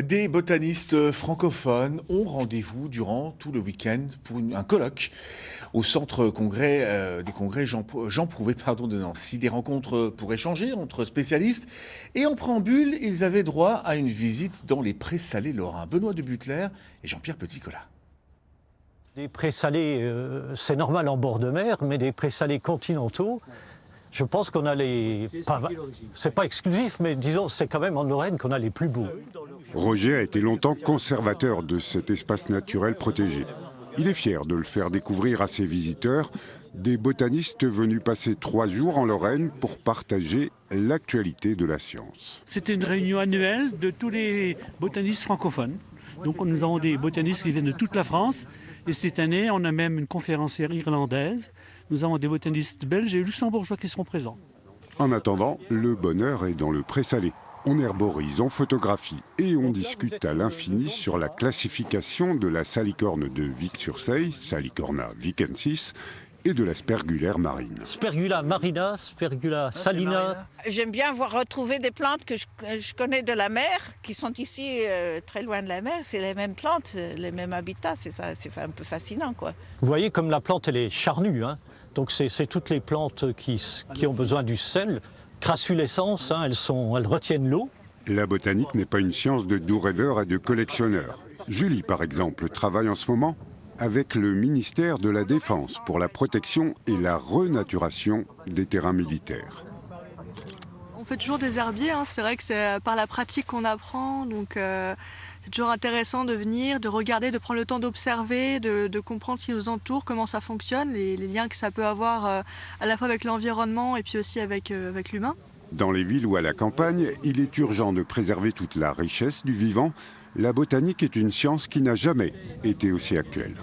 Des botanistes francophones ont rendez-vous durant tout le week-end pour un colloque au centre des congrès Jean Prouvé de Nancy. Des rencontres pour échanger entre spécialistes. Et en préambule, ils avaient droit à une visite dans les prés salés lorrains. Benoît de Butler et Jean-Pierre Petit-Colas. Des prés salés, c'est normal en bord de mer, mais des prés salés continentaux, je pense qu'on a les... C'est pas exclusif, mais disons, c'est quand même en Lorraine qu'on a les plus beaux. Roger a été longtemps conservateur de cet espace naturel protégé. Il est fier de le faire découvrir à ses visiteurs, des botanistes venus passer 3 jours en Lorraine pour partager l'actualité de la science. C'était une réunion annuelle de tous les botanistes francophones. Donc nous avons des botanistes qui viennent de toute la France. Et cette année, on a même une conférencière irlandaise. Nous avons des botanistes belges et luxembourgeois qui seront présents. En attendant, le bonheur est dans le pré salé. On herborise, on photographie et on discute à l'infini sur la classification de la salicorne de Vic-sur-Seille, Salicorna vicensis, et de la spergulaire marine. Spergula marina, Spergula salina. J'aime bien retrouver des plantes que je connais de la mer, qui sont ici très loin de la mer. C'est les mêmes plantes, les mêmes habitats, c'est un peu fascinant, quoi. Vous voyez comme la plante elle est charnue, hein. Donc c'est toutes les plantes qui ont besoin du sel. Crassulescence, hein, elles retiennent l'eau. La botanique n'est pas une science de doux rêveurs et de collectionneurs. Julie, par exemple, travaille en ce moment avec le ministère de la Défense pour la protection et la renaturation des terrains militaires. On fait toujours des herbiers, hein. C'est vrai que c'est par la pratique qu'on apprend, donc c'est toujours intéressant de venir, de regarder, de prendre le temps d'observer, de comprendre ce qui nous entoure, comment ça fonctionne, les liens que ça peut avoir à la fois avec l'environnement et puis aussi avec l'humain. Dans les villes ou à la campagne, il est urgent de préserver toute la richesse du vivant. La botanique est une science qui n'a jamais été aussi actuelle.